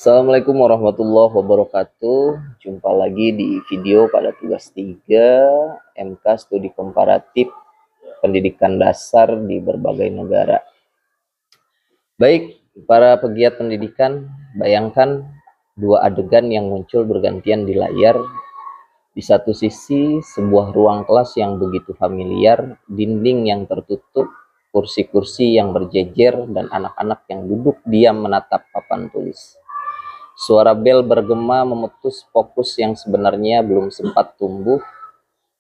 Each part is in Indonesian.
Assalamualaikum warahmatullahi wabarakatuh. Jumpa lagi di video pada tugas 3 MK Studi Komparatif Pendidikan Dasar di berbagai negara. Baik, para pegiat pendidikan, bayangkan dua adegan yang muncul bergantian di layar. Di satu sisi, sebuah ruang kelas yang begitu familiar, dinding yang tertutup, kursi-kursi yang berjejer, dan anak-anak yang duduk diam menatap papan tulis. Suara bel bergema memutus fokus yang sebenarnya belum sempat tumbuh.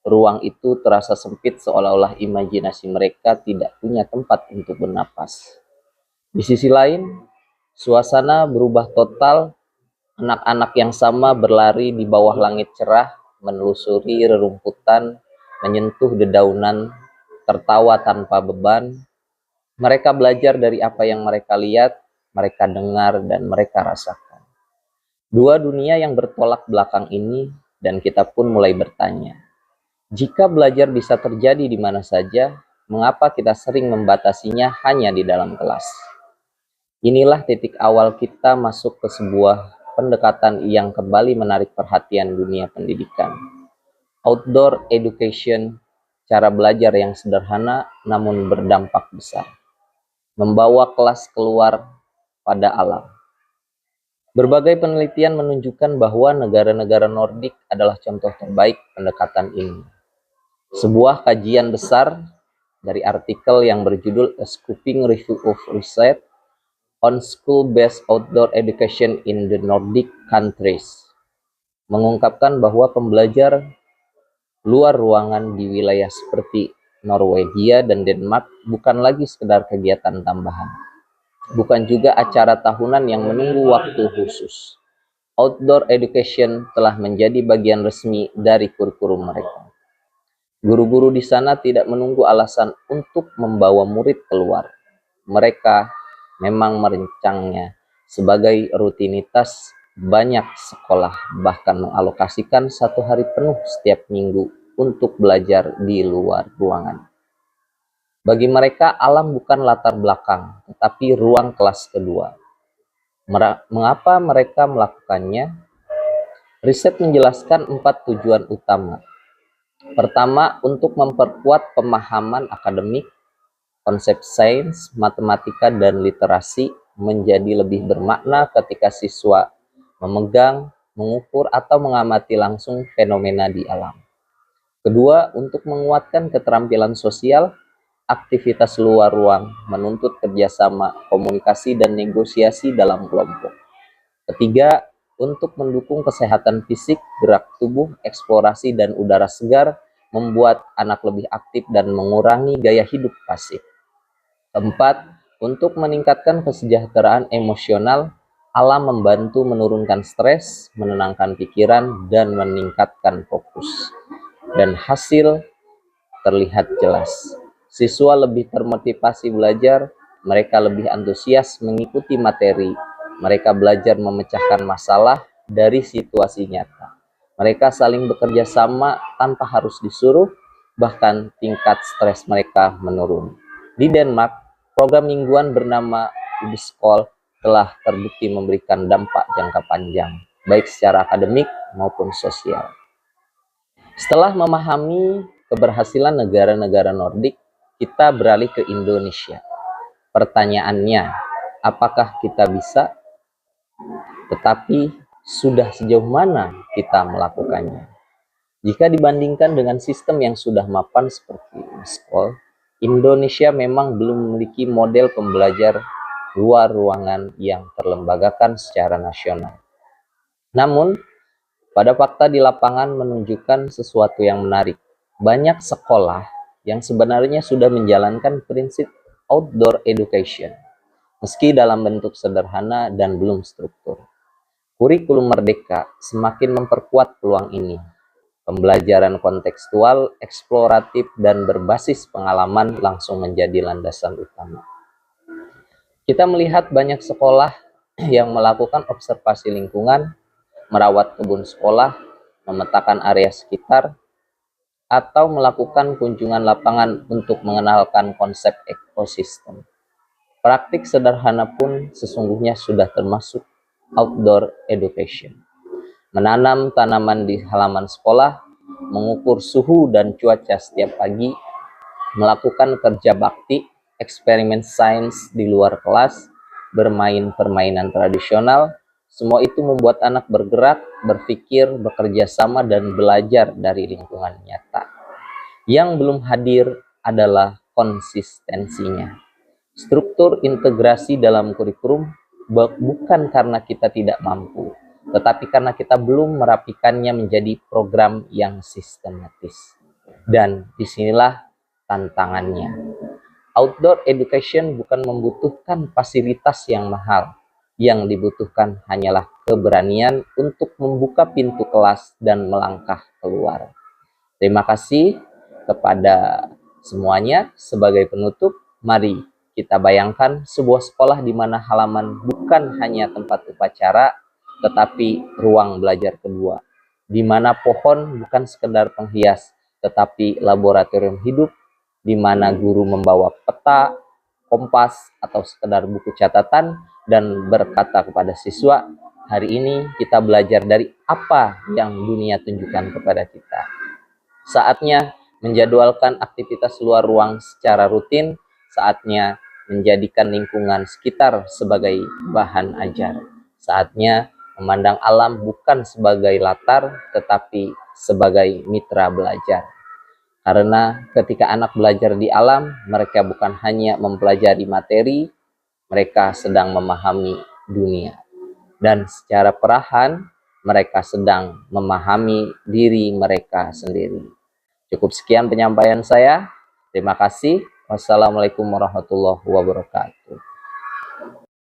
Ruang itu terasa sempit seolah-olah imajinasi mereka tidak punya tempat untuk bernapas. Di sisi lain, suasana berubah total. Anak-anak yang sama berlari di bawah langit cerah, menelusuri rerumputan, menyentuh dedaunan, tertawa tanpa beban. Mereka belajar dari apa yang mereka lihat, mereka dengar, dan mereka rasakan. Dua dunia yang bertolak belakang ini, dan kita pun mulai bertanya, jika belajar bisa terjadi di mana saja, mengapa kita sering membatasinya hanya di dalam kelas? Inilah titik awal kita masuk ke sebuah pendekatan yang kembali menarik perhatian dunia pendidikan. Outdoor education, cara belajar yang sederhana namun berdampak besar. Membawa kelas keluar pada alam. Berbagai penelitian menunjukkan bahwa negara-negara Nordik adalah contoh terbaik pendekatan ini. Sebuah kajian besar dari artikel yang berjudul A Sweeping Review of Research on School-Based Outdoor Education in the Nordic Countries mengungkapkan bahwa pembelajar luar ruangan di wilayah seperti Norwegia dan Denmark bukan lagi sekedar kegiatan tambahan. Bukan juga acara tahunan yang menunggu waktu khusus. Outdoor education telah menjadi bagian resmi dari kurikulum mereka. Guru-guru di sana tidak menunggu alasan untuk membawa murid keluar. Mereka memang merencangnya sebagai rutinitas. Banyak sekolah bahkan mengalokasikan 1 hari penuh setiap minggu untuk belajar di luar ruangan. Bagi mereka, alam bukan latar belakang, tetapi ruang kelas kedua. Mengapa mereka melakukannya? Riset menjelaskan 4 tujuan utama. Pertama, untuk memperkuat pemahaman akademik, konsep sains, matematika, dan literasi menjadi lebih bermakna ketika siswa memegang, mengukur, atau mengamati langsung fenomena di alam. Kedua, untuk menguatkan keterampilan sosial. Aktivitas luar ruang menuntut kerjasama, komunikasi, dan negosiasi dalam kelompok. Ketiga, untuk mendukung kesehatan fisik, gerak tubuh, eksplorasi, dan udara segar, membuat anak lebih aktif dan mengurangi gaya hidup pasif. Keempat, untuk meningkatkan kesejahteraan emosional, alam membantu menurunkan stres, menenangkan pikiran, dan meningkatkan fokus. Dan hasil terlihat jelas. Siswa lebih termotivasi belajar, mereka lebih antusias mengikuti materi, mereka belajar memecahkan masalah dari situasi nyata. Mereka saling bekerja sama tanpa harus disuruh, bahkan tingkat stres mereka menurun. Di Denmark, program mingguan bernama Udeskol telah terbukti memberikan dampak jangka panjang, baik secara akademik maupun sosial. Setelah memahami keberhasilan negara-negara Nordik, kita beralih ke Indonesia. Pertanyaannya, apakah kita bisa? Tetapi sudah sejauh mana kita melakukannya? Jika dibandingkan dengan sistem yang sudah mapan seperti sekolah, Indonesia memang belum memiliki model pembelajar luar ruangan yang terlembagakan secara nasional. Namun, pada fakta di lapangan menunjukkan sesuatu yang menarik. Banyak sekolah yang sebenarnya sudah menjalankan prinsip outdoor education, meski dalam bentuk sederhana dan belum struktur. Kurikulum Merdeka semakin memperkuat peluang ini. Pembelajaran kontekstual, eksploratif, dan berbasis pengalaman langsung menjadi landasan utama. Kita melihat banyak sekolah yang melakukan observasi lingkungan, merawat kebun sekolah, memetakan area sekitar, atau melakukan kunjungan lapangan untuk mengenalkan konsep ekosistem. Praktik sederhana pun sesungguhnya sudah termasuk outdoor education. Menanam tanaman di halaman sekolah, mengukur suhu dan cuaca setiap pagi, melakukan kerja bakti, eksperimen sains di luar kelas, bermain permainan tradisional, semua itu membuat anak bergerak, berpikir, bekerja sama, dan belajar dari lingkungan nyata. Yang belum hadir adalah konsistensinya. Struktur integrasi dalam kurikulum bukan karena kita tidak mampu, tetapi karena kita belum merapikannya menjadi program yang sistematis. Dan disinilah tantangannya. Outdoor education bukan membutuhkan fasilitas yang mahal. Yang dibutuhkan hanyalah keberanian untuk membuka pintu kelas dan melangkah keluar. Terima kasih kepada semuanya. Sebagai penutup, mari kita bayangkan sebuah sekolah di mana halaman bukan hanya tempat upacara, tetapi ruang belajar kedua. Di mana pohon bukan sekedar penghias, tetapi laboratorium hidup, di mana guru membawa peta, kompas, atau sekedar buku catatan dan berkata kepada siswa, hari ini kita belajar dari apa yang dunia tunjukkan kepada kita. Saatnya menjadwalkan aktivitas luar ruang secara rutin, saatnya menjadikan lingkungan sekitar sebagai bahan ajar. Saatnya memandang alam bukan sebagai latar, tetapi sebagai mitra belajar. Karena ketika anak belajar di alam, mereka bukan hanya mempelajari materi, mereka sedang memahami dunia. Dan secara perlahan, mereka sedang memahami diri mereka sendiri. Cukup sekian penyampaian saya. Terima kasih. Wassalamualaikum warahmatullahi wabarakatuh.